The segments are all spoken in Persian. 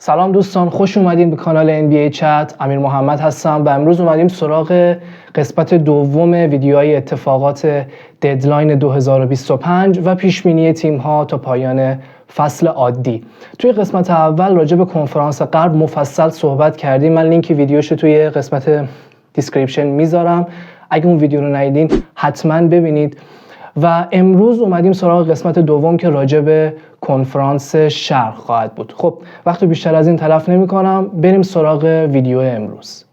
سلام دوستان، خوش اومدین به کانال NBA چت. امیر محمد هستم و امروز اومدیم سراغ قسمت دوم ویدیوهای اتفاقات ددلاین 2025 و پیشبینی تیم ها تا پایان فصل عادی. توی قسمت اول راجع به کنفرانس غرب مفصل صحبت کردیم. من لینک ویدیوش توی قسمت دیسکریپشن میذارم. اگه اون ویدیو رو ندیدین حتما ببینید. و امروز اومدیم سراغ قسمت دوم که راجع به کنفرانس شرق خواهد بود. خب وقت بیشتر از این تلف نمی کنم، بریم سراغ ویدیو امروز.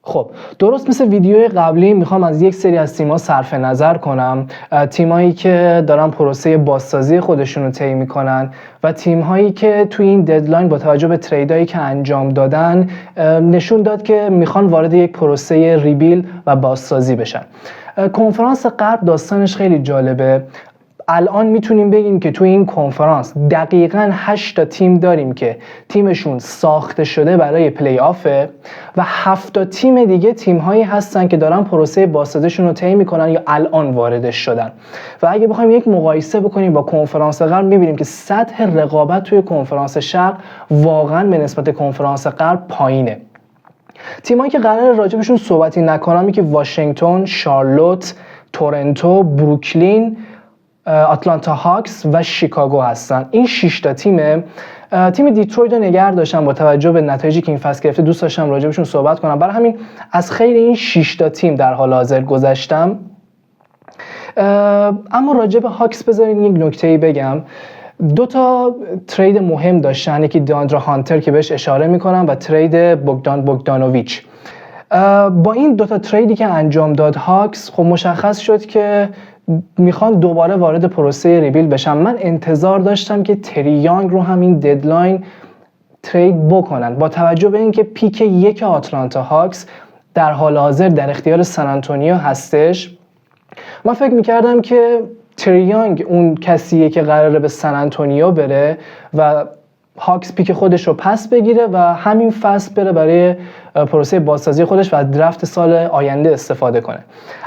خب درست مثل ویدیو قبلی میخوام از یک سری از تیم‌ها صرف نظر کنم، تیمایی که دارن پروسه بازسازی خودشون رو طی میکنن و تیم‌هایی که توی این ددلاین با توجه به تریدایی که انجام دادن نشون داد که میخوان وارد یک پروسه ریبیل و بازسازی بشن. کنفرانس غرب داستانش خیلی جالبه. الان میتونیم بگیم که توی این کنفرانس دقیقاً 8 تا تیم داریم که تیمشون ساخته شده برای پلی آفه و 7 تا تیم دیگه تیم‌هایی هستن که دارن پروسه بازسازیشون رو طی میکنن یا الان واردش شدن. و اگه بخوایم یک مقایسه بکنیم با کنفرانس غرب میبینیم که سطح رقابت توی کنفرانس شرق واقعاً به نسبت کنفرانس غرب پایینه. تیمایی که قراره راجبشون صحبتی نکنم که واشنگتن، شارلوت، تورنتو، بروکلین، آتلانتا هاکس و شیکاگو هستن. این 6 تا تیم دیترویت رو نگه داشتم با توجه به نتایجی که این فصل گرفته، دوست داشتم راجبشون صحبت کنم. برای همین از خیر این 6 تا تیم در حال حاضر گذشتم. اما راجب هاکس بذارین یک نکته‌ای بگم. 2 تا ترید مهم داشتن، یکی دیاندرا هانتر که بهش اشاره میکنم و ترید بوگدانوویچ. با این 2 تا تریدی که انجام داد هاکس، خب مشخص شد که میخوان دوباره وارد پروسه ریبیل بشن. من انتظار داشتم که تری یانگ رو همین ددلاین ترید بکنن با توجه به اینکه پیک 1 آتلانتا هاکس در حال حاضر در اختیار سن آنتونیو هستش. من فکر میکردم که تری یانگ اون کسیه که قراره به سن آنتونیو بره و هاکس پیک خودش رو پس بگیره و همین فصل بره برای پروسه بازسازی خودش و از درفت سال آینده استفاده کنه.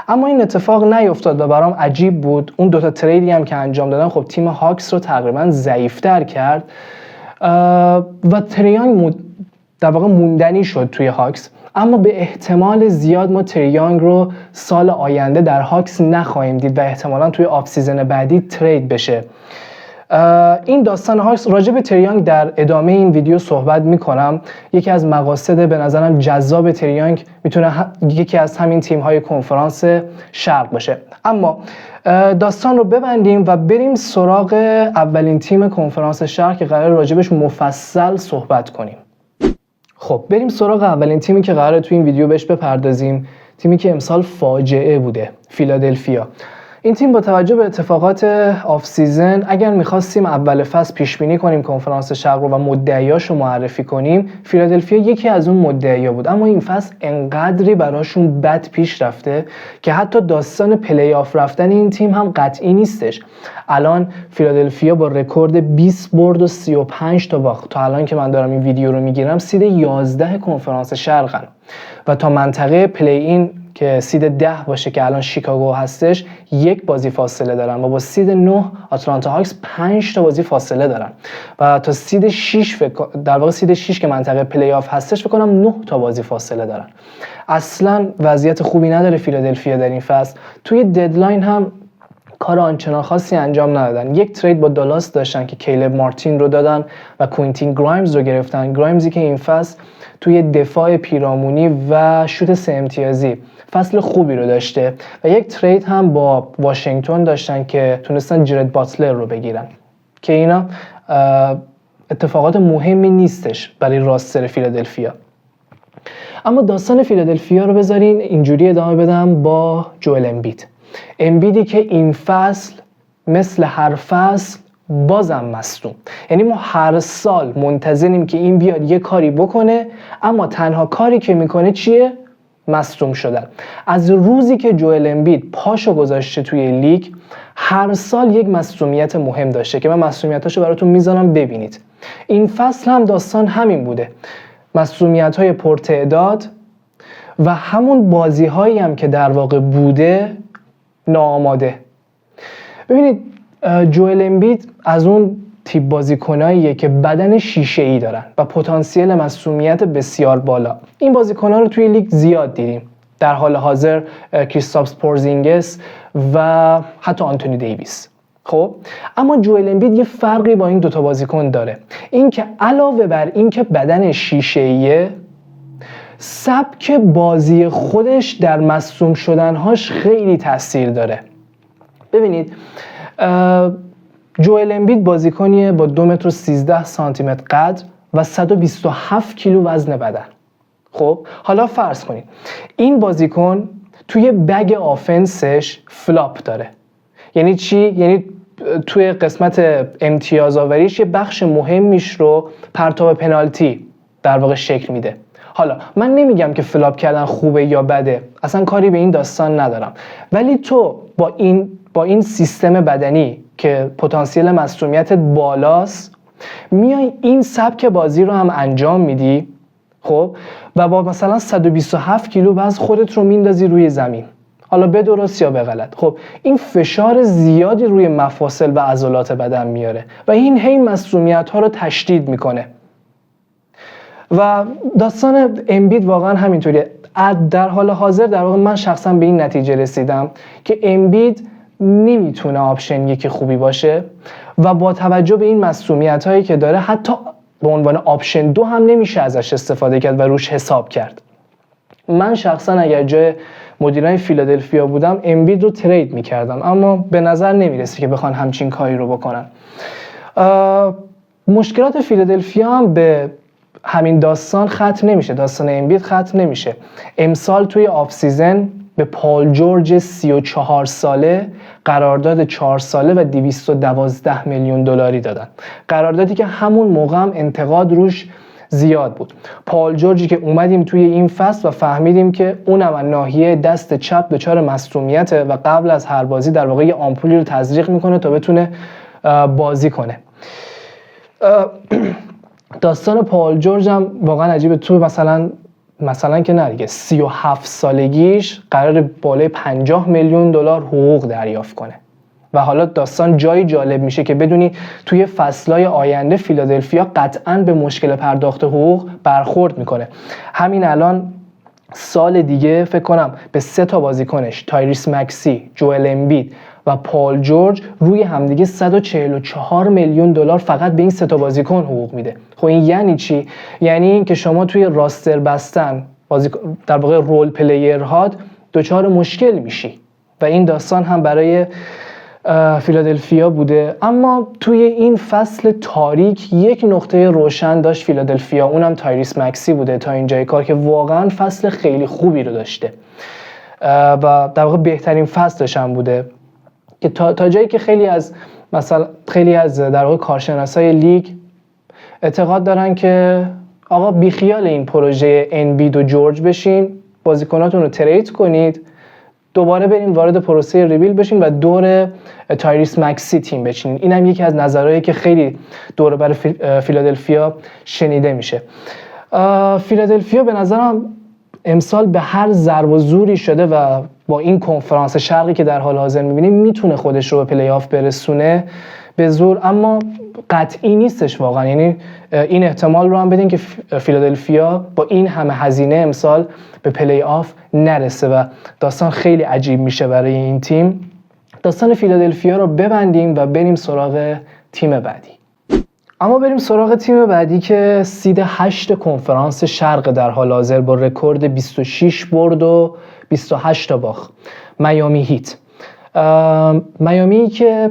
اما این اتفاق نیفتاد و برام عجیب بود. اون 2 تا تریدی هم که انجام دادن خب تیم هاکس رو تقریبا ضعیف‌تر کرد و تریانگ در واقع موندنی شد توی هاکس. اما به احتمال زیاد ما تریانگ رو سال آینده در هاکس نخواهیم دید و احتمالاً توی آف سیزن بعدی ترید بشه. این داستان هاکس راجع به تریانگ در ادامه این ویدیو صحبت میکنم. یکی از مقاصد به نظرم جذاب تریانگ میتونه یکی از همین تیم های کنفرانس شرق باشه. اما داستان رو ببندیم و بریم سراغ اولین تیم کنفرانس شرق که قرار راجبش مفصل صحبت کنیم. خب بریم سراغ اولین تیمی که قراره تو این ویدیو بهش بپردازیم، تیمی که امسال فاجعه بوده، فیلادلفیا. این تیم با توجه به اتفاقات آف سیزن اگر می‌خواستیم اول فصل پیش بینی کنیم کنفرانس شرق رو و مدعیاشو معرفی کنیم، فیلادلفیا یکی از اون مدعیا بود. اما این فصل انقدری براشون بد پیش رفته که حتی داستان پلی آف رفتن این تیم هم قطعی نیستش. الان فیلادلفیا با رکورد 20 برد و 35 تا باخت تا الان که من دارم این ویدیو رو میگیرم سید 11 کنفرانس شرقن و تا منطقه پلی این که سید 10 باشه که الان شیکاگو هستش 1 بازی فاصله دارن و با سید 9 آتلانتا هاکس 5 تا بازی فاصله دارن و تا سید 6 در واقع سید 6 که منطقه پلی آف هستش فکر کنم 9 تا بازی فاصله دارن. اصلا وضعیت خوبی نداره فیلادلفیا در این فصل. توی ددلاین هم کار آنچنان خاصی انجام ندادن. یک ترید با دالاس داشتن که کیلب مارتین رو دادن و کوینتین گرایمز رو گرفتن. گرایمزی که این فصل توی دفاع پیرامونی و شوت 3 امتیازی فصل خوبی رو داشته و یک ترید هم با واشنگتن داشتن که تونستن جرد باتلر رو بگیرن که اینا اتفاقات مهمی نیستش برای راستر فیلادلفیا. اما داستان فیلادلفیا رو بذارین اینجوری ادامه بدم با جوئل امبیدی که این فصل مثل هر فصل بازم مصدوم. یعنی ما هر سال منتظریم که این بیاد یه کاری بکنه اما تنها کاری که میکنه چیه؟ مصدوم شدن. از روزی که جوئل امبید پاشو گذاشته توی لیگ هر سال یک مصدومیت مهم داشته که من مصدومیتاشو براتون میذارم ببینید. این فصل هم داستان همین بوده، مصدومیت‌های پرتعداد و همون بازی‌هایی هم که در واقع بوده ناآماده. ببینید جوئل امبید از اون تیپ بازیکناییه که بدن شیشه‌ای دارن و پتانسیل مصونیت بسیار بالا. این بازیکن‌ها رو توی لیگ زیاد دیدیم. در حال حاضر کریستاپس پورزینگس و حتی آنتونی دیویس. خب اما جوئل امبید یه فرقی با این دوتا بازیکن داره، این که علاوه بر این که بدن شیشه‌ایه، سبک بازی خودش در مصدوم شدنهاش خیلی تاثیر داره. ببینید جوئل امبید بازیکنیه با 2 متر و 13 سانتی متر قد و 127 کیلو وزن بدن. خب حالا فرض کنید این بازیکن توی بگ آفنسش فلاپ داره. یعنی چی؟ یعنی توی قسمت امتیاز آوریش یه بخش مهمیش رو پرتاب پنالتی در واقع شکل میده. حالا من نمیگم که فلاپ کردن خوبه یا بده، اصلا کاری به این داستان ندارم، ولی تو با این سیستم بدنی که پتانسیل مصدومیتت بالاست میای این سبک بازی رو هم انجام میدی، خب و با مثلا 127 کیلو وزن خودت رو میندازی روی زمین، حالا به درست یا به غلط. خب این فشار زیادی روی مفاصل و عضلات بدن میاره و این هی مصدومیت ها رو تشدید میکنه. و داستان امبید واقعا همینطوریه. در حال حاضر در واقع من شخصا به این نتیجه رسیدم که امبید نمیتونه آپشن یکی خوبی باشه و با توجه به این مصدومیت هایی که داره حتی به عنوان آپشن 2 هم نمیشه ازش استفاده کرد و روش حساب کرد. من شخصا اگر جای مدیران فیلادلفیا بودم امبید رو ترید میکردم، اما به نظر نمیرسه که بخوان همچین کاری رو بکنن. مشکلات فیلادلفیا هم به همین داستان ختم نمیشه، داستان امبید ختم نمیشه. امسال توی آف سیزن به پال جورج 34 ساله قرارداد 4 ساله و 212 میلیون دلاری دادن. قراردادی که همون موقع هم انتقاد روش زیاد بود. پال جورجی که اومدیم توی این فصل و فهمیدیم که اونم از ناحیه دست چپ دچار مصدومیته و قبل از هر بازی در واقع یه آمپولی رو تزریق میکنه تا بتونه بازی کنه. داستان پال جورج هم واقعا عجیبه. تو مثلا که نه دیگه 37 سالگیش قرار بالای 50 میلیون دلار حقوق دریافت کنه و حالا داستان جایی جالب میشه که بدونی توی فصلهای آینده فیلادلفیا قطعاً به مشکل پرداخت حقوق برخورد میکنه. همین الان سال دیگه فکر کنم به 3 تا بازیکنش، تایریس مکسی، جوئل امبید و پال جورج، روی همدیگه 144 میلیون دلار فقط به این 3 تا بازیکن حقوق میده. خب این یعنی چی؟ یعنی این که شما توی راستر بستن در واقع رول پلیرها دچار مشکل میشی و این داستان هم برای فیلادلفیا بوده. اما توی این فصل تاریک یک نقطه روشن داشت فیلادلفیا، اونم تایریس مکسی بوده تا اینجای کار که واقعا فصل خیلی خوبی رو داشته و در واقع بهترین فصلش هم بوده که تا جایی که خیلی از در واقع کارشناسای لیگ اعتقاد دارن که آقا بیخیال این پروژه امبید و جورج بشین، بازیکناتون رو ترید کنید، دوباره بریم وارد پروسه ریبیل بشین و دور تایریس مکسی تیم بچینین. این هم یکی از نظرهایی که خیلی دور بر فیلادلفیا شنیده میشه. فیلادلفیا به نظرم امسال به هر ضرب و زوری شده و با این کنفرانس شرقی که در حال حاضر میبینیم میتونه خودش رو به پلی آف برسونه به زور، اما قطعی نیستش واقعا. یعنی این احتمال رو هم بدین که فیلادلفیا با این همه هزینه امسال به پلی آف نرسه و داستان خیلی عجیب میشه برای این تیم. داستان فیلادلفیا رو ببندیم و بریم سراغ تیم بعدی. اما بریم سراغ تیم بعدی که سید 8 کنفرانس شرق در حال حاضر با رکورد 26 برد و 28 تا باخت، میامی هیت. میامی که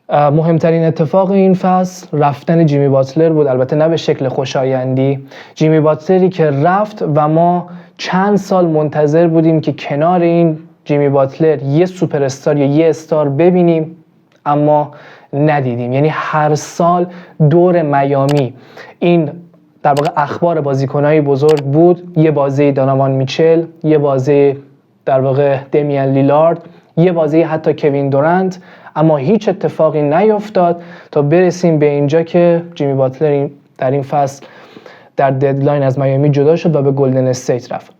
مهمترین اتفاق این فصل رفتن جیمی باتلر بود، البته نه به شکل خوشایندی. جیمی باتلری که رفت و ما چند سال منتظر بودیم که کنار این جیمی باتلر یه سوپر استار یا یه استار ببینیم، اما ندیدیم. یعنی هر سال دور میامی این در واقع اخبار بازیکنای بزرگ بود، یه بازی داناوان میچل، یه بازی در واقع دمیان لیلارد، یه بازی حتی کوین دورنت، اما هیچ اتفاقی نیفتاد تا برسیم به اینجا که جیمی باتلر در این فصل در ددلاین از میامی جدا شد و به گلدن استیت رفت.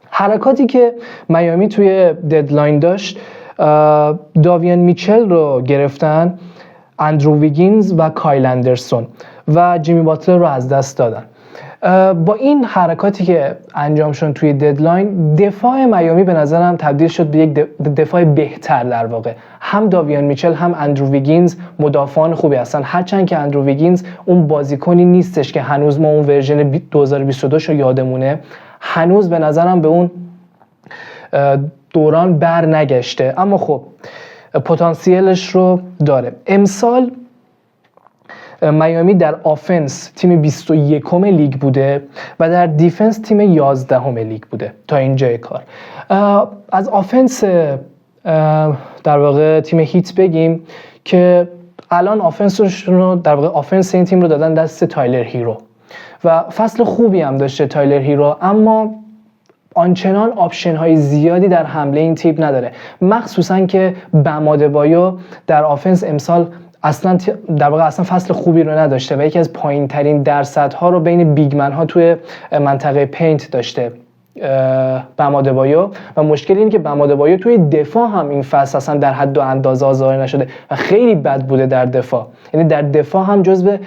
حرکاتی که میامی توی ددلاین داشت، داوین میچل رو گرفتن. اندرو ویگینز و کایل اندرسون و جیمی باتلر رو از دست دادن. با این حرکاتی که انجام شد توی ددلاین، دفاع میامی به نظرم تبدیل شد به یک دفاع بهتر. در واقع هم داویان میچل هم اندرو ویگینز مدافعان خوبی هستن، هرچند که اندرو ویگینز اون بازیکنی نیستش که هنوز ما اون ورژن 2022 رو یادمونه، هنوز به نظرم به اون دوران بر نگشته، اما خب پتانسیلش رو داره. امسال میامی در آفنس تیم 21 لیگ بوده و در دیفنس تیم 11 لیگ بوده تا اینجای کار. از آفنس در واقع تیم هیت بگیم که الان آفنسشون رو در واقع آفنس این تیم رو دادن دست تایلر هیرو و فصل خوبی هم داشته تایلر هیرو، اما آنچنان آپشن های زیادی در حمله این تیم نداره، مخصوصا که بمادبایو در آفنس امسال اصلا در واقع فصل خوبی رو نداشته و یکی از پایین ترین درصدها رو بین بیگمن ها توی منطقه پینت داشته بمادبایو، و مشکل اینه که بمادبایو توی دفاع هم این فصل اصلا در حد و اندازه ظاهر نشده و خیلی بد بوده در دفاع، یعنی در دفاع هم جزو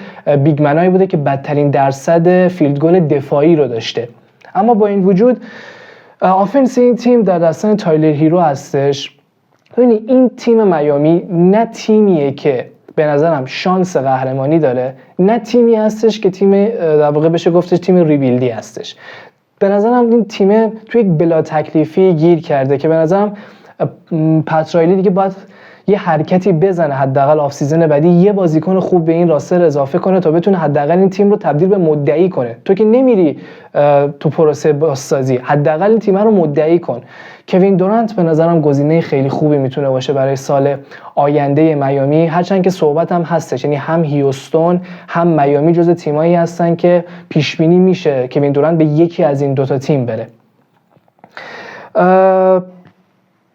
بیگمنایی بوده که بدترین درصد فیلد گل دفاعی رو داشته. اما با این وجود آفنس این تیم در دستان تایلر هیرو هستش. ببینید این تیم میامی نه تیمیه که به نظرم شانس قهرمانی داره، نه تیمی هستش که تیم در واقع بشه گفتش تیم ریبیلدی هستش. به نظرم این تیم توی یک بلا تکلیفی گیر کرده که به نظرم پت رایلی دیگه باید یه حرکتی بزنه، حداقل آف سیزن بعدی یه بازیکن خوب به این راستر اضافه کنه تا بتونه حداقل این تیم رو تبدیل به مدعی کنه. تو که نمیری تو پروسه بازسازی، حداقل این تیم رو مدعی کن. کوین دورانت به نظرم گزینه خیلی خوبی میتونه باشه برای سال آینده میامی، هرچند که صحبت هم هستش، یعنی هم هیوستون هم میامی جز تیمایی هستن که پیش بینی میشه کوین دورانت به یکی از این دوتا تیم بره.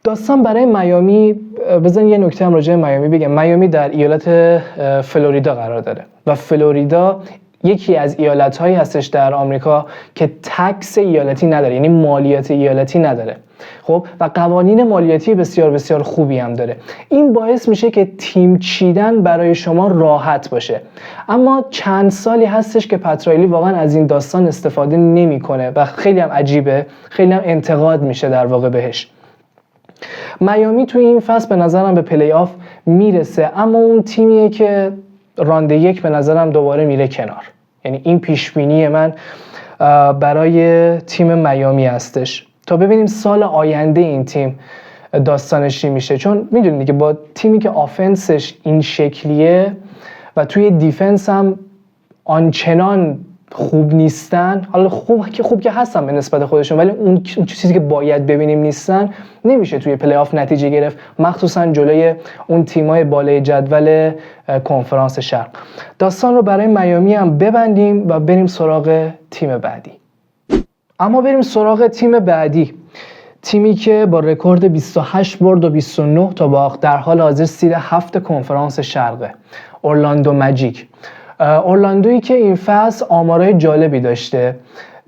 داستان برای میامی، بزن یه نکته هم راجع به میامی بگم. میامی در ایالت فلوریدا قرار داره و فلوریدا یکی از ایالت‌هایی هستش در آمریکا که تکس ایالتی نداره، یعنی مالیات ایالتی نداره. خب و قوانین مالیاتی بسیار بسیار خوبی هم داره. این باعث میشه که تیم چیدن برای شما راحت باشه. اما چند سالی هستش که پت رایلی واقعا از این داستان استفاده نمیکنه و خیلی هم عجیبه، خیلی هم انتقاد میشه در واقع بهش. میامی توی این فصل به نظرم به پلی آف میرسه، اما اون تیمیه که رانده یک به نظرم دوباره میره کنار. یعنی این پیشبینی من برای تیم میامی هستش تا ببینیم سال آینده این تیم داستانش چی میشه، چون میدونید دیگه با تیمی که آفنسش این شکلیه و توی دیفنس هم آنچنان خوب نیستن، حالا خوب که هستن به نسبت خودشون، ولی اون چیزی که باید ببینیم نیستن، نمیشه توی پلی آف نتیجه گرفت، مخصوصا جلوی اون تیمای بالای جدول کنفرانس شرق. داستان رو برای میامی هم ببندیم و بریم سراغ تیم بعدی. اما بریم سراغ تیم بعدی، تیمی که با رکورد 28 برد و 29 تا باخت در حال حاضر سید 7 کنفرانس شرقه، اورلاندو ماجیک. اورلاندویی که این فصل آمارهای جالبی داشته،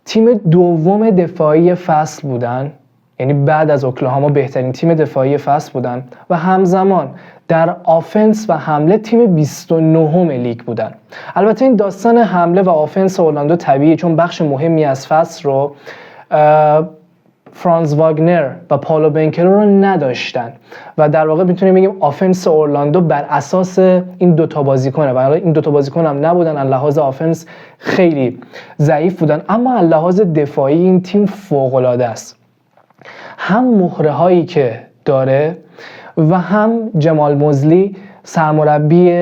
تیم دوم دفاعی فصل بودن، یعنی بعد از اوکلاهاما بهترین تیم دفاعی فصل بودن و همزمان در آفنس و حمله تیم 29 لیگ بودن. البته این داستان حمله و آفنس اورلاندو طبیعیه، چون بخش مهمی از فصل رو فرانز واگنر و پالو بنکرو رو نداشتن و در واقع میتونیم بگیم آفنس اورلاندو بر اساس این دوتا بازیکنه و این دوتا بازیکن هم نبودن، از لحاظ آفنس خیلی ضعیف بودن، اما از لحاظ دفاعی این تیم فوق العاده است. هم مهره هایی که داره و هم جمال موزلی سرمربی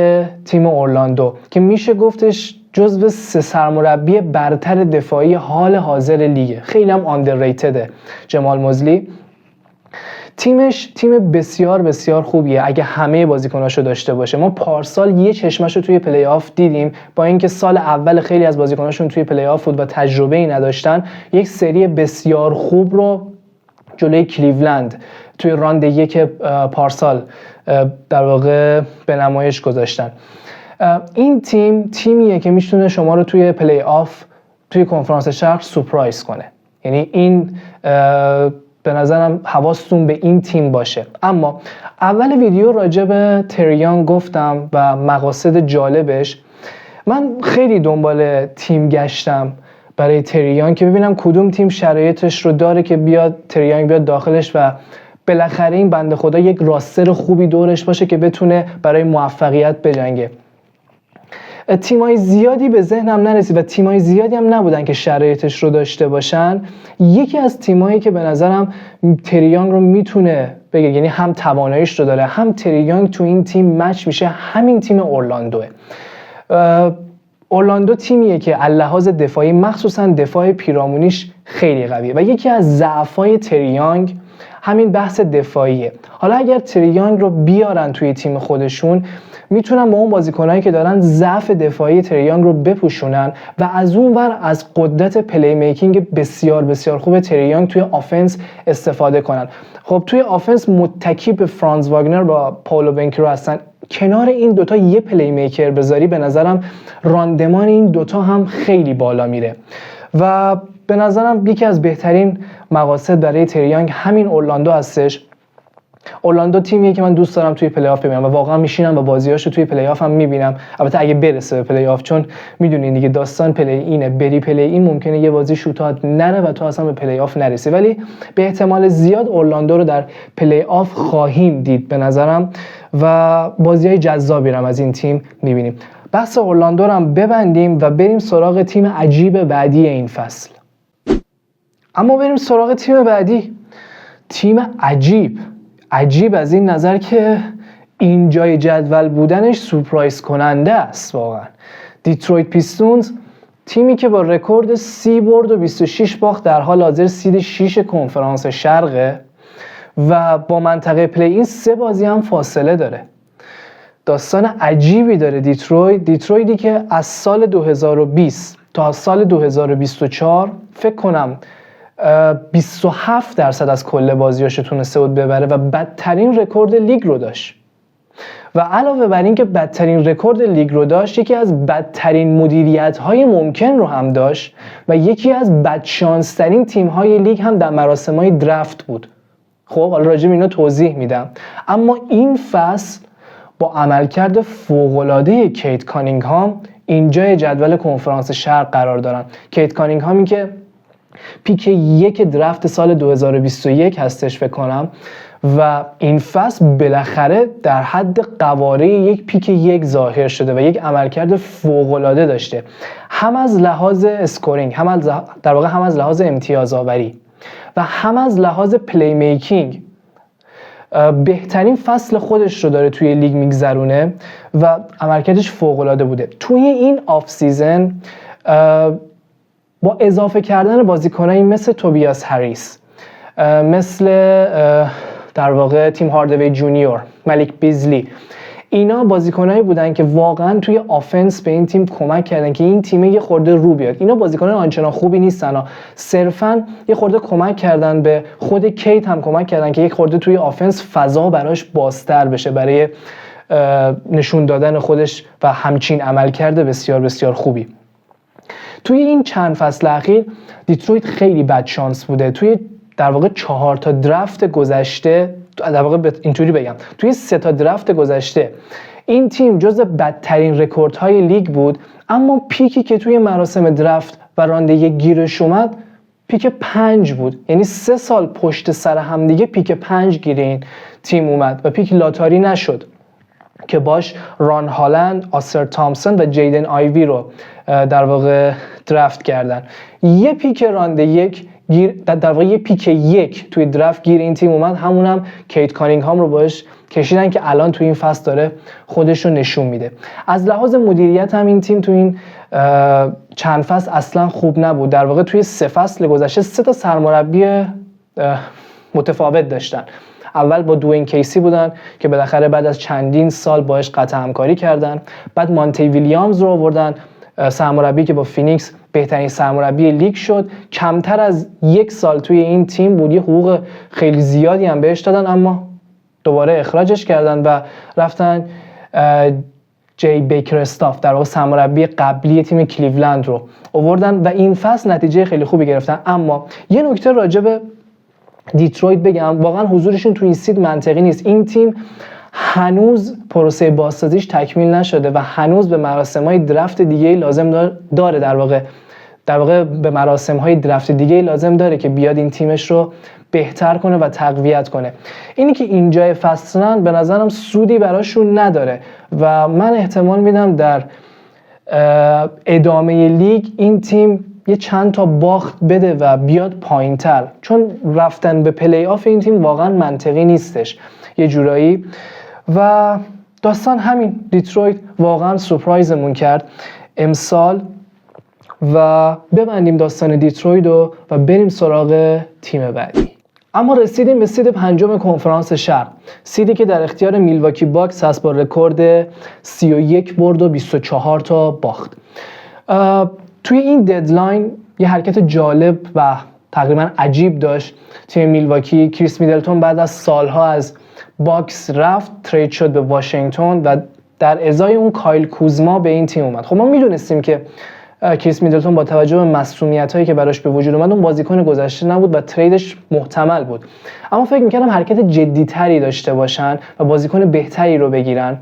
تیم اورلاندو که میشه گفتش جزو 3 سرمربی برتر دفاعی حال حاضر لیگه، خیلی هم آندرریتده جمال موزلی. تیمش تیم بسیار بسیار خوبیه اگه همه بازیکناشو داشته باشه. ما پارسال یه چشمشو توی پلی آف دیدیم، با اینکه سال اول خیلی از بازیکناشون توی پلی آف بود و تجربه‌ای نداشتن، یک سری بسیار خوب رو جلوی کلیولند توی راند یک پارسال در واقع به نمایش گذاشتن. این تیمیه که میتونه شما رو توی پلی آف توی کنفرانس شرق سورپرایز کنه. یعنی این به نظرم حواستون به این تیم باشه. اما اول ویدیو راجع به تریانگ گفتم و مقاصد جالبش. من خیلی دنبال تیم گشتم برای تریانگ که ببینم کدوم تیم شرایطش رو داره که بیاد تریانگ بیاد داخلش و بالاخره این بنده خدا یک راستر خوبی دورش باشه که بتونه برای موفقیت بجنگه. تیمای زیادی به ذهنم نرسید و تیمای زیادی هم نبودن که شرایطش رو داشته باشن. یکی از تیمایی که به نظرم تریانگ رو میتونه بگه، یعنی هم تواناییش رو داره هم تریانگ تو این تیم مچ میشه، همین تیم اورلاندوه. اورلاندو تیمیه که لحاظ دفاعی مخصوصا دفاع پیرامونیش خیلی قویه و یکی از ضعف‌های تریانگ همین بحث دفاعیه. حالا اگر تریانگ رو بیارن توی تیم خودشون میتونن با اون بازیکنایی که دارن ضعف دفاعی تریانگ رو بپوشونن و از اون ور از قدرت پلی میکینگ بسیار بسیار خوب تریانگ توی آفنس استفاده کنن. خب توی آفنس متکی به فرانز واگنر با پائولو بنکرو هستن. کنار این دوتا یه پلی میکر بذاری به نظرم راندمان این دوتا هم خیلی بالا میره و به نظرم یکی از بهترین مقاصد برای تریانگ همین اورلاندو هستش. اورلاندو تیمیه که من دوست دارم توی پلی آف ببینم و واقعا میشینم و بازیاشو توی پلی آف هم میبینم. البته اگه برسه به پلی آف، چون میدونین دیگه داستان پلی اینه، بری پلی این ممکنه یه بازی شوتات نره و تو اصلا به پلی آف نرسی، ولی به احتمال زیاد اورلاندو رو در پلی آف خواهیم دید به نظرم و بازیای جذابی رو از این تیم میبینیم. بحث اورلاندو رو هم ببندیم و بریم سراغ تیم عجیب بعدی این فصل. اما بریم سراغ تیم بعدی. تیم عجیب از این نظر که این جای جدول بودنش سورپرایز کننده است واقعا. دیترویت پیستونز، تیمی که با رکورد 30 برد و 26 باخت در حال حاضر سید 6 کنفرانس شرقه و با منطقه پلی این 3 بازی هم فاصله داره. داستان عجیبی داره دیترویتی که از سال 2020 تا سال 2024 فکر کنم 27% از کل بازیاشو تونسته بود ببره و بدترین رکورد لیگ رو داشت. و علاوه بر این که بدترین رکورد لیگ رو داشت، یکی از بدترین مدیریت‌های ممکن رو هم داشت و یکی از بدشانس‌ترین تیم‌های لیگ هم در مراسم‌های درفت بود. خب حالا راجع به اینا توضیح میدم. اما این فصل با عملکرد فوق‌العاده کیت کانینگهام اینجای جدول کنفرانس شرق قرار دارن. کیت کانینگهامی که پیک 1 درفت سال 2021 هستش فکر کنم و این فصل بالاخره در حد قواره یک پیک 1 ظاهر شده و یک عملکرد فوق‌العاده داشته، هم از لحاظ اسکورینگ، هم از لحاظ امتیاز آوری و هم از لحاظ پلی میکینگ. بهترین فصل خودش رو داره توی لیگ میگذرونه و عملکردش فوق‌العاده بوده. توی این آف سیزن با اضافه کردن بازیکنایی مثل توبیاس هریس، مثل در واقع تیم هاردوی جونیور، ملیک بیزلی، اینا بازیکنایی بودن که واقعا توی آفنس به این تیم کمک کردن که این تیم یه خورده رو بیاد. اینا بازیکنان آنچنان خوبی نیستن، صرفا یه خورده کمک کردن، به خود کیت هم کمک کردن که یک خورده توی آفنس فضا براش بازتر بشه برای نشون دادن خودش و همچین عملکرد بسیار بسیار خوبی. توی این چند فصل اخیر دیترویت خیلی بد شانس بوده. توی در واقع 4 تا درفت گذشته، در واقع اینطوری بگم، توی 3 تا درفت گذشته این تیم جز بدترین رکوردهای لیگ بود، اما پیکی که توی مراسم درفت و رانندگی گیرش اومد پیک 5 بود. یعنی 3 سال پشت سر هم دیگه پیک 5 گیر این تیم اومد و پیک لاتاری نشد که باش ران هالند، آسر تامسون و جیدن آیوی رو در واقع درفت کردن. یه پیک رانده یک گیر، در واقع یه پیک 1 توی درفت گیر این تیم اومد، همونم کیت کانینگهام رو باش کشیدن که الان توی این فصل داره خودش رو نشون میده. از لحاظ مدیریت هم این تیم توی این چند فصل اصلا خوب نبود. در واقع توی 3 فصل گذشته 3 تا سرمربی متفاوت داشتن. اول با دوین کیسی بودن که بالاخره بعد از چندین سال باهاش قطع همکاری کردن. بعد مانتی ویلیامز رو آوردن، سرمربی که با فینیکس بهترین سرمربی لیگ شد. کمتر از 1 سال توی این تیم بود، یه حقوق خیلی زیادی هم بهش دادن اما دوباره اخراجش کردن و رفتن جی بیکر استاف، در واقع سرمربی قبلی تیم کلیولند رو آوردن و این فصل نتیجه خیلی خوبی گرفتن. اما یه نکته راجع به دیترویت بگم واقعا حضورشون تو این سید منطقی نیست. این تیم هنوز پروسه بازسازیش تکمیل نشده و هنوز به مراسم‌های درفت دیگه لازم داره در واقع به مراسم‌های درفت دیگه لازم داره که بیاد این تیمش رو بهتر کنه و تقویت کنه. اینی که اینجای فصلن به نظرم سودی براشون نداره و من احتمال میدم در ادامه لیگ این تیم یه چند تا باخت بده و بیاد پایین‌تر، چون رفتن به پلی آف این تیم واقعا منطقی نیستش یه جورایی. و داستان همین، دیترویت واقعا سورپرایزمون کرد امسال. و ببندیم داستان دیترویت و بریم سراغ تیم بعدی. اما رسیدیم به سید پنجم کنفرانس شرق، سیدی که در اختیار میلواکی باکس هست با رکورد 31 برد و 24 تا باخت. توی این ددلاین یه حرکت جالب و تقریبا عجیب داشت تیم میلواکی. کریس میدلتون بعد از سالها از باکس رفت، ترید شد به واشنگتن و در ازای اون کایل کوزما به این تیم اومد. خب ما میدونستیم که کریس میدلتون با توجه به مسئولیت‌هایی که براش به وجود اومد اون بازیکن گذشته نبود و تریدش محتمل بود، اما فکر می‌کردم حرکت جدی‌تری داشته باشن و بازیکن بهتری رو بگیرن.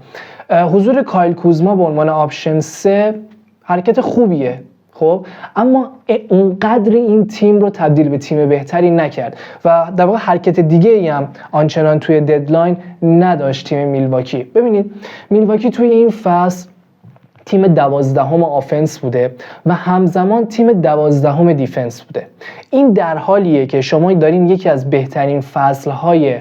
حضور کایل کوزما به عنوان آپشن 3 حرکت خوبیه، خب اما اونقدر این تیم رو تبدیل به تیم بهتری نکرد و در واقع حرکت دیگه‌ای هم آنچنان توی ددلاین نداشت تیم میلواکی. ببینید میلواکی توی این فصل تیم 12 آفنس بوده و همزمان تیم 12 دیفنس بوده. این در حالیه که شما دارین یکی از بهترین فصلهای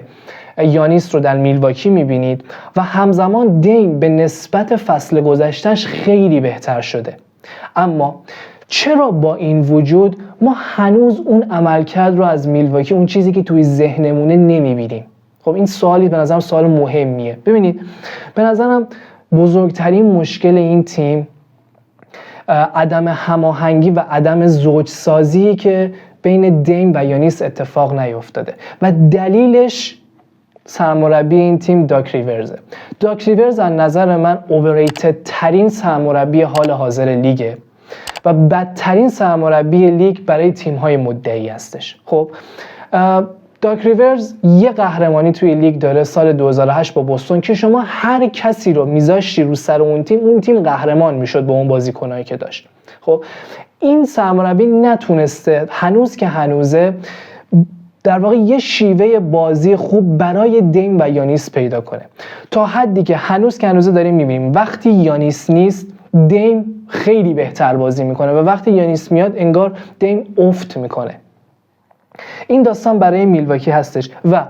یانیس رو در میلواکی میبینید و همزمان دیم به نسبت فصل گذشتهش خیلی بهتر شده. اما چرا با این وجود ما هنوز اون عملکرد رو از میلواکی، اون چیزی که توی ذهنمونه نمیبینیم؟ خب این سوالی به نظرم سوال مهمیه. ببینید به نظرم بزرگترین مشکل این تیم عدم هماهنگی و عدم زوجسازی که بین دیم و یانیس اتفاق نیفتاده و دلیلش سرمربی این تیم داک ریورزه. داک ریورز از نظر من اوورریتد ترین سرمربی حال حاضر لیگه و بدترین سرمربی لیگ برای تیم‌های مدعی هستش. خب داک ریورز یه قهرمانی توی لیگ داره سال 2008 با بوستون که شما هر کسی رو میذاشتی رو سر اون تیم قهرمان میشد با اون بازیکنایی که داشت. خب این سرمربی نتونسته هنوز که هنوزه در واقع یه شیوه بازی خوب برای دیم و یانیس پیدا کنه، تا حدی که هنوز که هنوزه داریم میبینیم وقتی یانیس نیست دیم خیلی بهتر بازی میکنه و وقتی یانیس میاد انگار دیم افت میکنه. این داستان برای میلواکی هستش و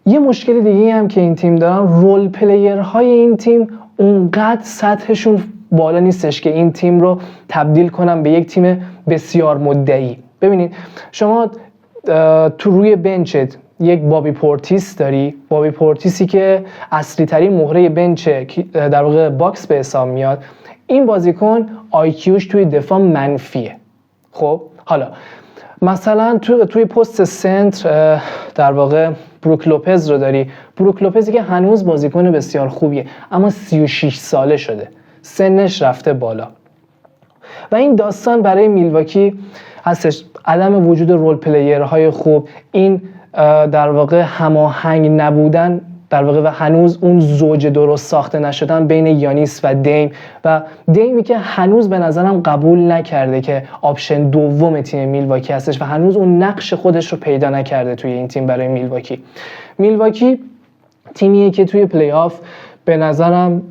یه مشکل دیگه هم که این تیم دارن، رول پلیرهای این تیم اونقدر سطحشون بالا نیستش که این تیم رو تبدیل کنن به یک تیم بسیار مدعی. ببینید شما تو روی بنچت یک بابی پورتیس داری، بابی پورتیسی که اصلی ترین مهره بنچ در واقع باکس به حساب میاد. این بازیکن آیکیوش توی دفاع منفیه. خب حالا مثلا توی پست سنتر در واقع بروک لوپز رو داری، بروک لوپزی که هنوز بازیکن بسیار خوبیه اما 36 ساله شده، سنش رفته بالا و این داستان برای میلواکی هستش، عدم وجود رول پلیرهای خوب، این در واقع هماهنگ نبودن در واقع و هنوز اون زوج درست ساخته نشدن بین یانیس و دیمی که هنوز به نظرم قبول نکرده که آپشن دوم تیم میلواکی هستش و هنوز اون نقش خودش رو پیدا نکرده توی این تیم برای میلواکی تیمیه که توی پلی آف به نظرم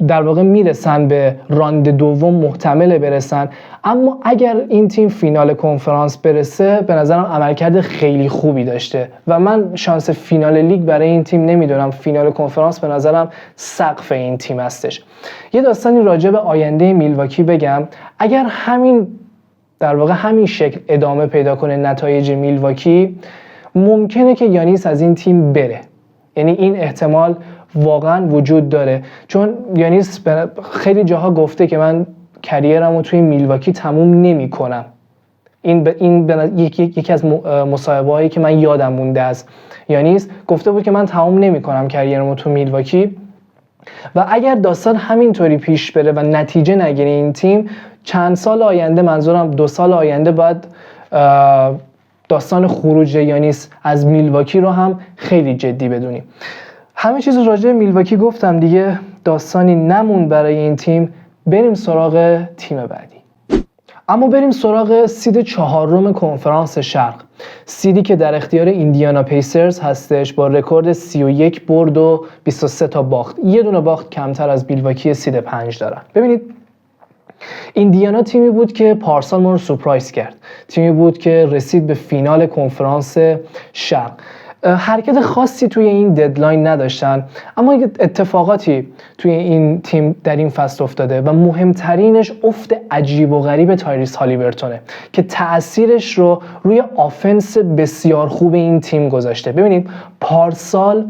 در واقع میرسن به راند دوم، محتمل برسن، اما اگر این تیم فینال کنفرانس برسه به نظرم عملکرد خیلی خوبی داشته و من شانس فینال لیگ برای این تیم نمیدونم. فینال کنفرانس به نظرم سقف این تیم هستش. یه داستانی راجع به آینده میلواکی بگم، اگر همین در واقع همین شکل ادامه پیدا کنه نتایج میلواکی، ممکنه که یانیس از این تیم بره، یعنی این احتمال واقعا وجود داره، چون یانیس خیلی جاها گفته که من کریرمو توی میلواکی تموم نمی کنم. این یکی از مصاحبه‌هایی که من یادم مونده از یانیس، گفته بود که من تموم نمی کنم کریرمو تو میلواکی و اگر داستان همینطوری پیش بره و نتیجه نگیره این تیم، چند سال آینده، منظورم 2 سال آینده، باید داستان خروج یانیس از میلواکی رو هم خیلی جدی بدونیم. همه چیز راجع به میلواکی گفتم دیگه، داستانی نمون برای این تیم. بریم سراغ تیم بعدی. اما بریم سراغ سید 4 کنفرانس شرق، سیدی که در اختیار ایندیانا پیسرز هستش با رکورد 31 برد و 23 تا باخت. یه دونه باخت کمتر از میلواکی سید 5 دارن. ببینید ایندیانا تیمی بود که پارسال ما رو سورپرایز کرد، تیمی بود که رسید به فینال کنفرانس شرق. حرکت خاصی توی این ددلاین نداشتن، اما اتفاقاتی توی این تیم در این فصل افتاده و مهمترینش افت عجیب و غریب تایریس هالیبرتونه که تأثیرش رو روی آفنس بسیار خوب این تیم گذاشته. ببینید پارسال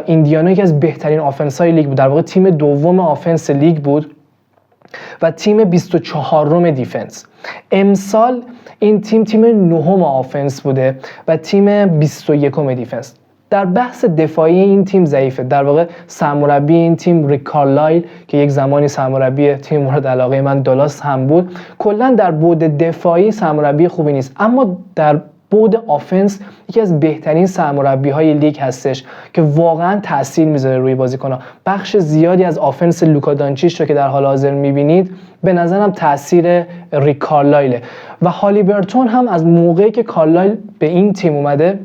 ایندیانا یکی از بهترین آفنس‌های لیگ بود، در واقع تیم دوم آفنس لیگ بود و تیم 24 دیفنس. امسال این تیم 9 آفنس بوده و تیم 21 دیفنس. در بحث دفاعی این تیم ضعیفه. در واقع سرمربی این تیم ریک کارلایل که یک زمانی سرمربی تیم مورد علاقه من دالاس هم بود، کلا در بعد دفاعی سرمربی خوبی نیست، اما در بعد آفنس یکی از بهترین سرمربی‌های لیگ هستش که واقعا تاثیر میذاره روی بازیکن‌ها. بخش زیادی از آفنس لوکا دانچیچ رو که در حال حاضر میبینید به نظرم تاثیر ریک کارلایله و هالیبرتون هم از موقعی که کارلایل به این تیم اومده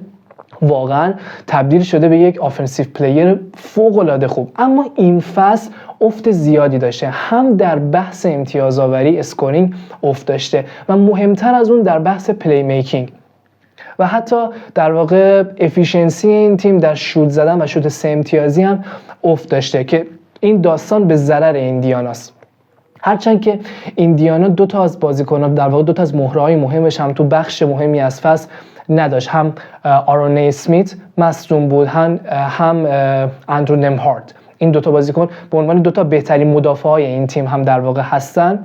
واقعا تبدیل شده به یک آفنسیو پلیر فوق‌العاده خوب. اما این فصل افت زیادی داشته، هم در بحث امتیازآوری اسکورینگ افت داشته و مهمتر از اون در بحث پلی میکینگ و حتی در واقع افیشنسی این تیم در شوت زدن و شوت 3 امتیازی هم افت داشته که این داستان به ضرر ایندیاناست. هرچند که ایندیانا 2 تا از بازیکن‌ها در واقع 2 تا از مهره‌های مهمش هم تو بخش مهمی از فصل نداشت، هم آرون اسمیت مصدوم بود، هم اندرو نمهارت. این 2 تا بازیکن به عنوان 2 تا بهترین مدافعای این تیم هم در واقع هستن،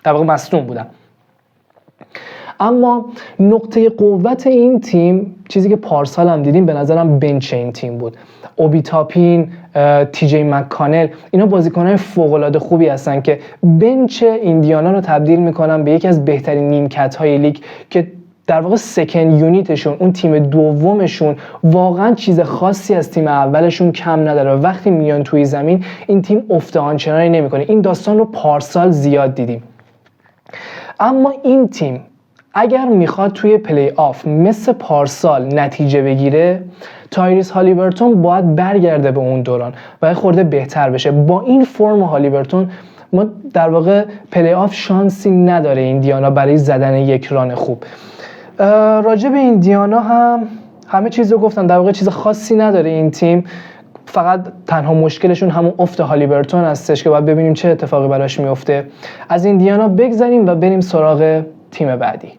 در واقع مصدوم بودن. اما نقطه قوت این تیم، چیزی که پارسال هم دیدیم، به نظرم بنچ این تیم بود. اوبی تاپین، تی جی مککانل، اینا بازیکن‌های فوق‌العاده خوبی هستن که بنچ ایندیانا رو تبدیل میکنن به یکی از بهترین نیمکت‌های لیگ که در واقع سکند یونیتشون، اون تیم دومشون واقعا چیز خاصی از تیم اولشون کم نداره و وقتی میان توی زمین این تیم افت آنچنانی نمیکنه. این داستان رو پارسال زیاد دیدیم. اما این تیم اگر میخواد توی پلی آف مثل پارسال نتیجه بگیره، تایریس هالیبرتون باید برگرده به اون دوران و خورده بهتر بشه. با این فرم هالیبرتون ما در واقع پلی آف شانسی نداره ایندیانا برای زدن یک ران خوب. راجع به ایندیانا هم همه چیز رو گفتم، در واقع چیز خاصی نداره این تیم، فقط تنها مشکلشون همون افت هالیبرتون هستش که باید ببینیم چه اتفاقی براش میفته. از ایندیانا بگذریم و بریم سراغ تیم بعدی.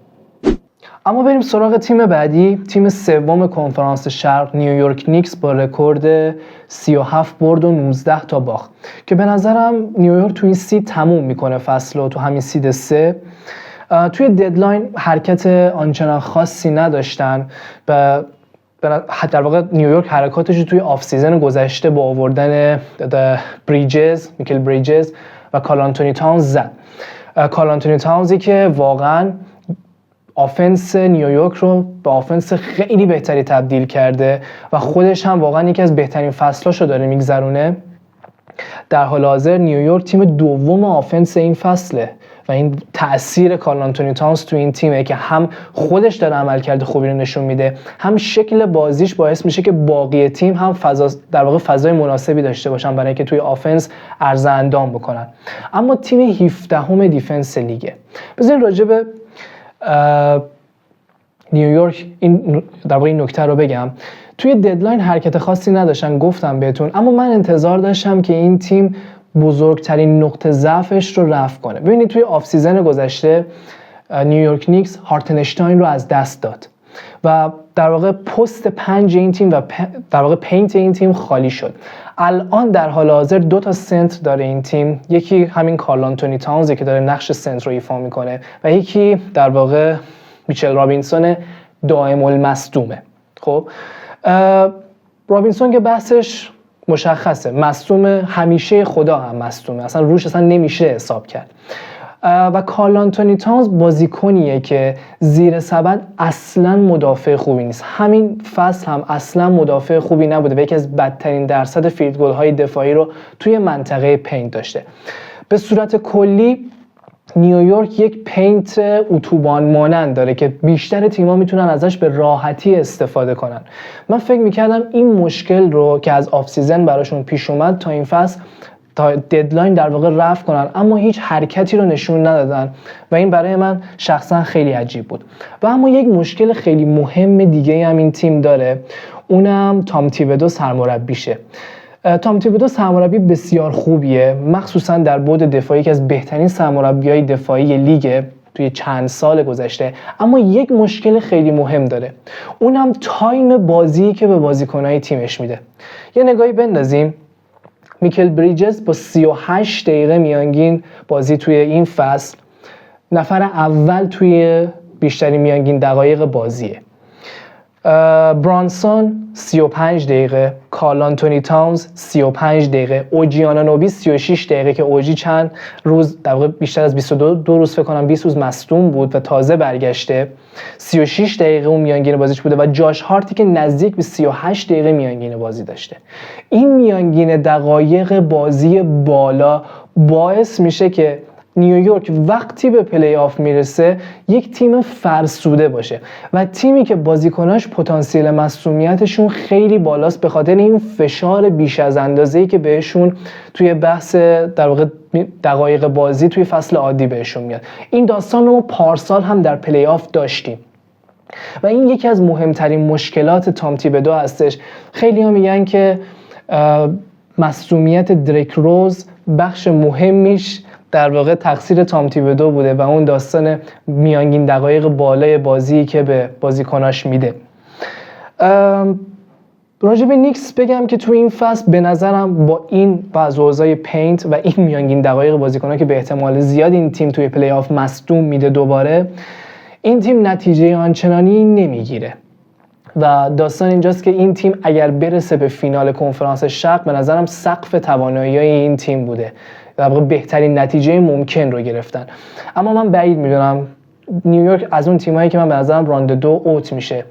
اما بریم سراغ تیم بعدی، تیم 3 کنفرانس شرق، نیویورک نیکس با رکورد 37 برد و 19 تا باخت که به نظرم نیویورک توی این سید تموم میکنه فصل و تو همین سید 3. توی ددلاین حرکت آنچنان خاصی نداشتن و در واقع نیویورک حرکاتش رو توی آف سیزن گذشته با آوردن میکل بریجز و کارل آنتونی تاونز زد. کارل آنتونی تاونزی که واقعا آفنس نیویورک رو به آفنس خیلی بهتری تبدیل کرده و خودش هم واقعا یکی از بهترین فصلاشو داره میگذرونه. در حال حاضر نیویورک تیم دوم آفنس این فصله و این تأثیر کارل آنتونی تاونز تو این تیمه که هم خودش داره عملکرد خوبی رو نشون میده، هم شکل بازیش باعث میشه که باقی تیم هم در واقع فضای مناسبی داشته باشن برای اینکه توی آفنس عرضه اندام بکنن. اما تیم 17 دیفنس لیگه. بذارین راجع به نیویورک در واقع این نکته رو بگم. توی ددلاین حرکت خاصی نداشتن، گفتم بهتون، اما من انتظار داشتم که این تیم بزرگترین نقطه ضعفش رو رفع کنه. ببینید توی آف سیزن گذشته نیویورک نیکس هارتنشتاین رو از دست داد و در واقع پست 5 این تیم و در واقع پینت این تیم خالی شد. الان در حال حاضر 2 تا سنتر داره این تیم، یکی همین کارل آنتونی تاونز که داره نقش سنتر رو ایفا میکنه و یکی در واقع میچل رابینسون دائم المصدومه. خب رابینسون که بحثش مشخصه، مصدوم همیشه، خدا هم مصدومه، اصلا روش اصلا نمیشه حساب کرد. و کارل آنتونی تاونز بازیکنیه که زیر سبد اصلا مدافع خوبی نیست. همین فصل هم اصلا مدافع خوبی نبوده و یکی از بدترین درصد فیلد گل های دفاعی رو توی منطقه پینت داشته. به صورت کلی نیویورک یک پینت اتوبان مانند داره که بیشتر تیم‌ها میتونن ازش به راحتی استفاده کنن. من فکر میکردم این مشکل رو که از آف سیزن براشون پیش اومد تا این فصل تا ددلاین در واقع رفع کنن، اما هیچ حرکتی رو نشون ندادن و این برای من شخصا خیلی عجیب بود. و اما یک مشکل خیلی مهم دیگه هم این تیم داره، اونم تام تیبدو سرمربیشه. تام تیبدو سرمربی بسیار خوبیه، مخصوصا در بعد دفاعی که از بهترین سرمربیای دفاعی لیگ توی چند سال گذشته، اما یک مشکل خیلی مهم داره، اونم تایم بازی که به بازیکنای تیمش میده. یه نگاهی بندازیم. میکل بریجز با 38 دقیقه میانگین بازی توی این فصل نفر اول توی بیشترین میانگین دقایق بازیه. برانسون 35 دقیقه، کارل آنتونی تاونز 35 دقیقه، اوجی آنانوبی 36 دقیقه که اوجی چند روز در واقع بیشتر از 22 روز فکر کنم 20 روز مصدوم بود و تازه برگشته، 36 دقیقه اون میانگین بازیش بوده و جاش هارتی که نزدیک به 38 دقیقه میانگین بازی داشته. این میانگین دقایق بازی بالا باعث میشه که نیویورک وقتی به پلی آف میرسه یک تیم فرسوده باشه و تیمی که بازیکناش پتانسیل مصدومیتشون خیلی بالاست به خاطر این فشار بیش از اندازه‌ای که بهشون توی بحث در واقع دقایق بازی توی فصل عادی بهشون میاد. این داستان رو پارسال هم در پلی آف داشتیم و این یکی از مهمترین مشکلات تام تیبدو هستش. خیلی ها میگن که مصدومیت دریک روز بخش مهمیش در واقع تقصیر تام تیبدو بوده و اون داستان میانگین دقایق بالای بازی که به بازیکناش میده. راجع به نیکس بگم که توی این فصل به نظرم با این وضع اوضاع پینت و این میانگین دقایق بازیکن‌ها که به احتمال زیاد این تیم توی پلی آف مصدوم میده دوباره، این تیم نتیجه آنچنانی نمیگیره و داستان اینجاست که این تیم اگر برسه به فینال کنفرانس شرق به نظرم سقف توانایی‌های این تیم بوده، در واقع بهترین نتیجه ممکن رو گرفتن. اما من بعید میدونم نیویورک از اون تیمایی که من به نظرم راند 2 اوت میشه،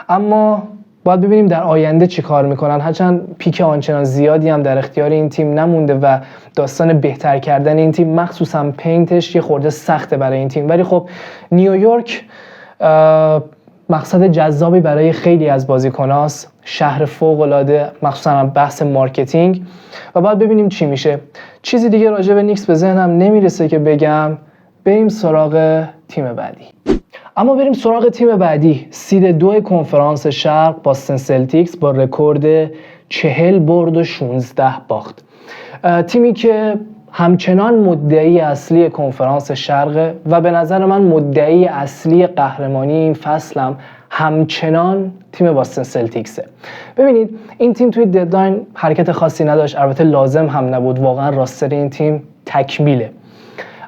اما باید ببینیم در آینده چی کار میکنن. هرچند پیک آنچنان زیادی هم در اختیار این تیم نمونده و داستان بهتر کردن این تیم مخصوصا پینتش یه خورده سخته برای این تیم، ولی خب نیویورک مقصد جذابی برای خیلی از بازیکناست، شهر فوق‌العاده مخصوصا بحث مارکتینگ و باید ببینیم چی میشه. چیزی دیگه راجع به نیکس به ذهنم نمیرسه که بگم. بریم سراغ تیم بعدی. اما بریم سراغ تیم بعدی، سید 2 کنفرانس شرق باستن سلتیکس با رکورد 40 برد و 16 باخت. تیمی که همچنان مدعی اصلی کنفرانس شرق و به نظر من مدعی اصلی قهرمانی این فصل هم همچنان تیم باستن سلتیکسه. ببینید این تیم توی ددلاین حرکت خاصی نداشت، البته لازم هم نبود، واقعا راستر این تیم تکمیله.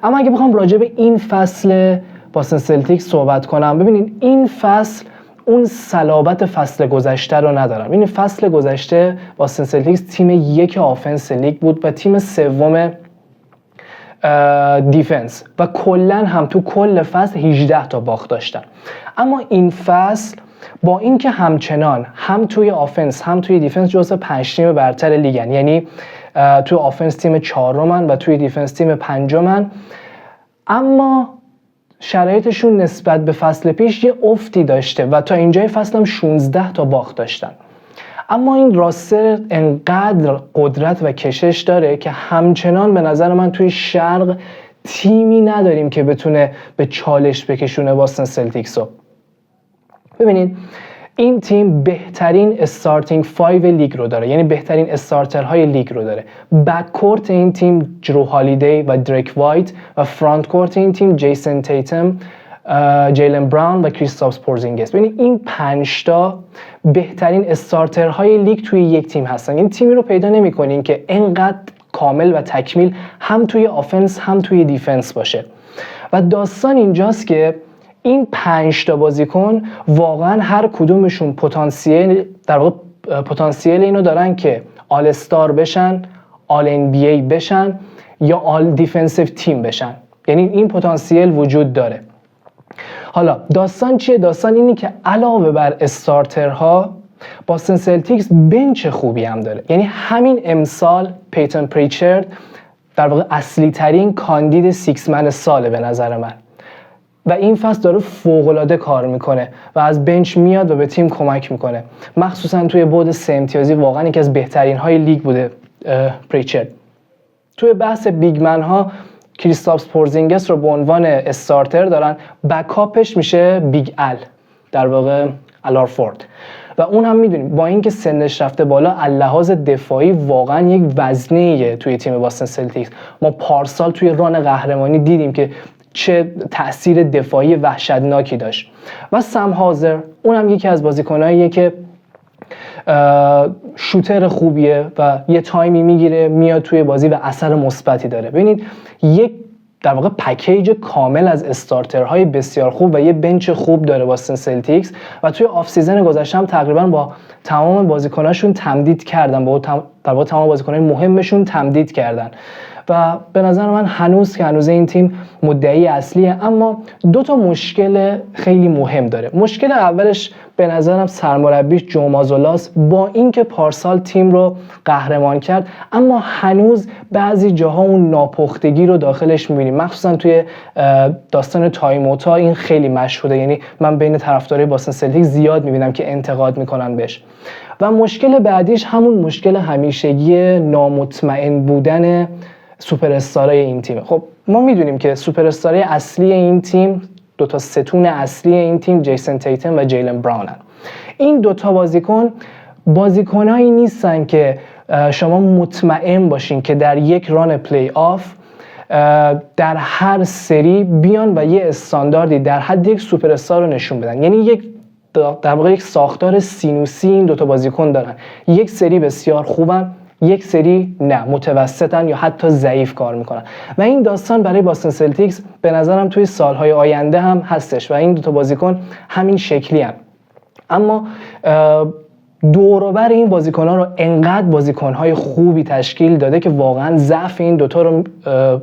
اما اگه بخوام راجع به این فصل باستن سلتیکس صحبت کنم، ببینید این فصل اون صلابت فصل گذشته رو ندارم. این فصل گذشته باستن سلتیکس تیم 1 آفنس لیگ بود و تیم 3 دیفنس و کلن هم تو کل فصل 18 تا باخت داشتن. اما این فصل با اینکه همچنان هم توی آفنس هم توی دیفنس جزو 5 تیم برتر لیگن، یعنی توی آفنس تیم 4 و توی دیفنس تیم 5، اما شرایطشون نسبت به فصل پیش یه افتی داشته و تا اینجای فصل هم 16 تا باخت داشتن. اما این راستر انقدر قدرت و کشش داره که همچنان به نظر من توی شرق تیمی نداریم که بتونه به چالش بکشونه باستن سلتیکسو. ببینید این تیم بهترین استارتینگ 5 لیگ رو داره، یعنی بهترین استارترهای لیگ رو داره. بک کورت این تیم جرو هالیدی و دریک وایت و فرانت کورت این تیم جیسن تیتم، جیلن براون و کریستاپس پورزینگس. ببینید این 5 تا بهترین استارترهای لیگ توی یک تیم هستن. این تیمی رو پیدا نمی‌کنین که انقدر کامل و تکمیل هم توی آفنس هم توی دیفنس باشه. و داستان اینجاست که این 5 تا بازیکن واقعا هر کدومشون پتانسیل در واقع پتانسیل اینو دارن که آل استار بشن، آل ان بی ای بشن یا آل دیفنسیو تیم بشن. یعنی این پتانسیل وجود داره. حالا داستان چیه؟ داستان اینه که علاوه بر استارترها باستون سلتیکس بنچ خوبی هم داره. یعنی همین امسال پیتون پریچارد در واقع اصلی ترین کاندید سیکس من ساله به نظر من و این فصل داره فوق‌العاده کار میکنه و از بنچ میاد و به تیم کمک میکنه، مخصوصا توی بعد 3 امتیازی واقعا یکی از بهترین های لیگ بوده پریچارد. توی بحث بیگمن ها کریستاپس پورزینگس رو به عنوان استارتر دارن، بکاپش میشه بیگ ال، در واقع الارفورد، و اون هم میدونیم با اینکه سنش رفته بالا از لحاظ دفاعی واقعا یک وزنه‌ایه توی تیم باستون سلتیکس. ما پارسال توی ران قهرمانی دیدیم که چه تأثیر دفاعی وحشتناکی داشت. و سم هازر اون هم یکی از بازیکناییه که شوتر خوبیه و یه تایمی میگیره میاد توی بازی و اثر مثبتی داره. ببینید یک در واقع پکیج کامل از استارترهای بسیار خوب و یه بنچ خوب داره باستون سلتیکس و توی آف سیزن گذشته هم تقریبا با تمام بازیکناشون تمدید کردن، در واقع تمام بازیکنای مهمشون تمدید کردن و به نظر من هنوز این تیم مدعی اصلیه. اما 2 مشکل خیلی مهم داره. مشکل اولش به نظرم سرمربیش جو مازولاس، با اینکه پارسال تیم رو قهرمان کرد اما هنوز بعضی جاها اون ناپختگی رو داخلش می‌بینیم، مخصوصا توی داستان تایم اوتا این خیلی مشهوده. یعنی من بین طرفدارای باستون سلتیک زیاد می‌بینم که انتقاد می‌کنن بهش. و مشکل بعدیش همون مشکل همیشگی نامطمئن بودن سوپر استارای این تیم. خب ما میدونیم که سوپر استارای اصلی این تیم، 2 ستون اصلی این تیم جیسون تیتم و جیلن براونن. این 2 بازیکنایی نیستن که شما مطمئن باشین که در یک ران پلی آف در هر سری بیان و یه استانداردی در حد یک سوپر استار رو نشون بدن. یعنی یک در واقع یک ساختار سینوسی این 2 بازیکن دارن. یک سری بسیار خوبن، یک سری نه، متوسطن یا حتی ضعیف کار میکنن و این داستان برای باستون سلتیکس به نظرم توی سالهای آینده هم هستش و این 2 بازیکن همین شکلی هن. اما دوروبر این بازیکن‌ها رو انقدر بازیکن‌های خوبی تشکیل داده که واقعا ضعف این 2 رو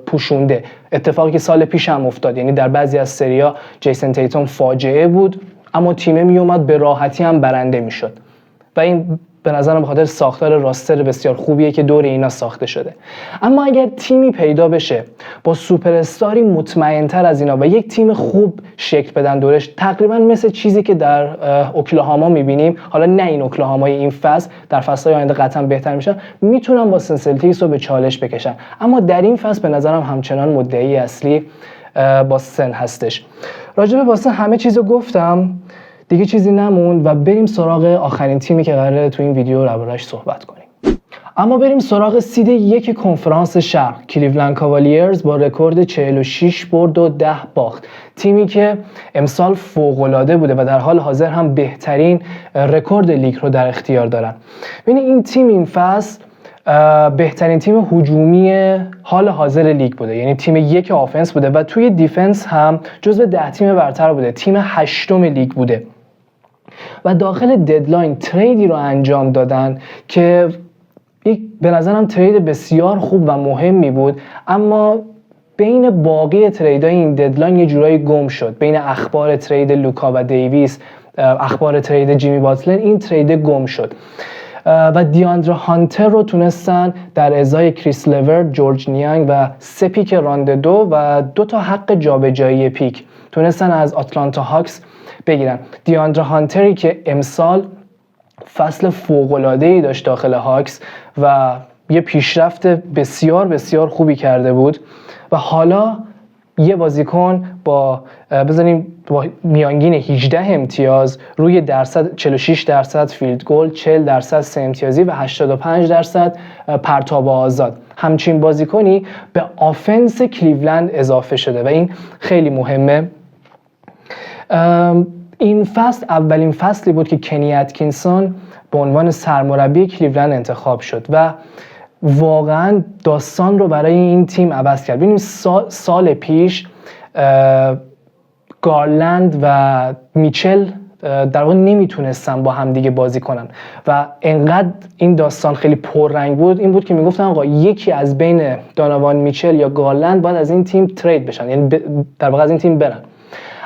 پوشونده. اتفاقی که سال پیش هم افتاد، یعنی در بعضی از سری‌ها جیسون تیتم فاجعه بود اما تیم میومد به راحتی هم برنده میشد و این به نظرم بخاطر ساختار راستر بسیار خوبیه که دور اینا ساخته شده. اما اگر تیمی پیدا بشه با سوپر استاری مطمئن‌تر از اینا و یک تیم خوب شکل بدن دورش، تقریبا مثل چیزی که در اوکلاهاما می‌بینیم، حالا نه این اوکلاهامای این فصل، در فصل‌های آینده قطعا بهتر میشن، میتونن باستون سلتیکس رو به چالش بکشن. اما در این فصل به نظرم همچنان مدعی اصلی باستون هستش. راجع به باستون همه چیزو گفتم، دیگه چیزی نموند و بریم سراغ آخرین تیمی که قراره تو این ویدیو درباره‌اش صحبت کنیم. اما بریم سراغ سید 1 کنفرانس شرق، کلیولند کاوالیرز با رکورد 46 برد و 10 باخت. تیمی که امسال فوق‌العاده بوده و در حال حاضر هم بهترین رکورد لیگ رو در اختیار دارن. ببین این تیم این فصل بهترین تیم هجومی حال حاضر لیگ بوده، یعنی تیم 1 آفنس بوده و توی دیفنس هم جزو 10 تیم برتر بوده، تیم 8م لیگ بوده و داخل ددلاین تریدی رو انجام دادن که به نظرم ترید بسیار خوب و مهمی بود، اما بین باقی تریدای این ددلاین یه جورایی گم شد. بین اخبار ترید لوکا و دیویس، اخبار ترید جیمی باتلر، این ترید گم شد و دیاندرا هانتر رو تونستن در ازای کریس لورد، جورج نیانگ و 3 پیک راند 2 و 2 حق جابجایی پیک تونستن از آتلانتا هاکس بگیرن. دیاندرا هانتری که امسال فصل فوق‌العاده‌ای داشت داخل هاکس و یه پیشرفت بسیار بسیار خوبی کرده بود و حالا یه بازیکن با میانگین 18 امتیاز روی درصد 46% فیلد گل، 40% سه امتیازی و 85% پرتاب آزاد، همچین بازیکنی به آفنس کلیولند اضافه شده و این خیلی مهمه. این فصل اولین فصلی بود که کنی اتکینسون به عنوان سرمربی کلیولند انتخاب شد و واقعا داستان رو برای این تیم عوض کرد. ببینیم سال پیش گارلند و میچل در واقع نمیتونستن با هم دیگه بازی کنن و انقدر این داستان خیلی پررنگ بود این بود که میگفتن آقا یکی از بین دانوان میچل یا گارلند باید از این تیم ترید بشن، یعنی در واقع از این تیم برن.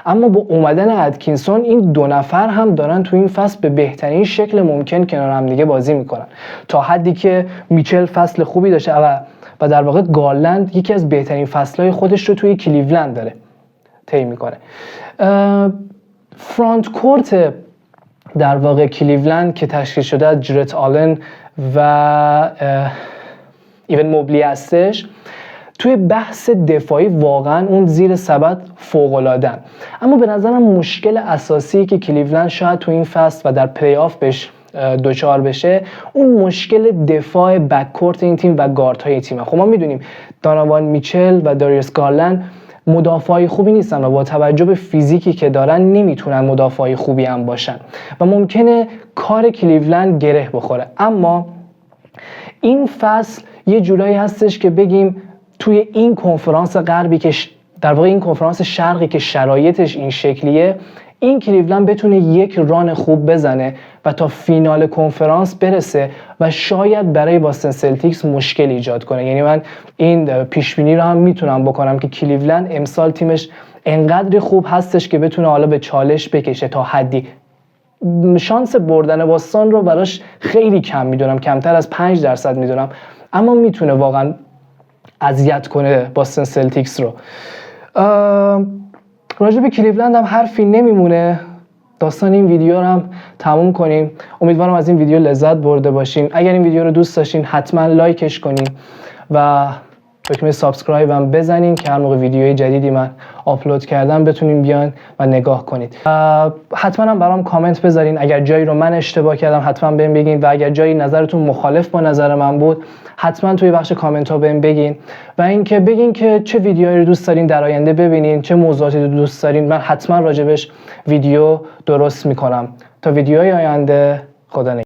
اما با اومدن اتکینسون این دو نفر هم دارن تو این فصل به بهترین شکل ممکن کنار هم دیگه بازی میکنن، تا حدی که میچل فصل خوبی داشته و در واقع گارلند یکی از بهترین فصلهای خودش رو توی کلیولند داره طی میکنه. فرانت کورت در واقع کلیولند که تشکیل شده از جرت آلن و ایون موبلی هستش، توی بحث دفاعی واقعا اون زیر سبد فوق‌العاده‌ان. اما به نظرم مشکل اساسی که کلیولند شاید تو این فصل و در پلی آف بهش دوچار بشه اون مشکل دفاع بک‌کورت این تیم و گاردهای تیم. خب ما میدونیم دانوان میچل و داریوس گارلند مدافعای خوبی نیستن و با توجه به فیزیکی که دارن نمیتونن مدافعای خوبی هم باشن و ممکنه کار کلیولند گره بخوره. اما این فصل یه جورایی هستش که بگیم توی این کنفرانس غربی که در واقع این کنفرانس شرقی که شرایطش این شکلیه، این کلیولند بتونه یک ران خوب بزنه و تا فینال کنفرانس برسه و شاید برای باستن سلتیکس مشکل ایجاد کنه. یعنی من این پیش بینی رو هم میتونم بکنم که کلیولند امسال تیمش انقدر خوب هستش که بتونه حالا به چالش بکشه تا حدی. شانس بردن باستان رو براش خیلی کم میدونم، کمتر از 5% میدونم، اما میتونه واقعا اذیت کنه باستن سلتیکس رو. راجع به کلیولند هم حرفی نمیمونه، داستان این ویدیو رو هم تموم کنیم. امیدوارم از این ویدیو لذت برده باشین. اگر این ویدیو رو دوست داشتین حتما لایکش کنین و دکمه سابسکرایب هم بزنین که هر موقع ویدیوی جدیدی من آپلود کردم بتونین بیان و نگاه کنید. حتما هم برام کامنت بذارین، اگر جایی رو من اشتباه کردم حتما بهم بگین و اگر جایی نظرتون مخالف با نظر من بود حتما توی بخش کامنت ها بهم بگین و اینکه بگین که چه ویدیوهایی رو دوست دارین در آینده ببینین، چه موضوعاتی رو دوست دارین، من حتما راجبش ویدیو درست میکنم. تا ویدیوهای آینده، خدا نگهدار.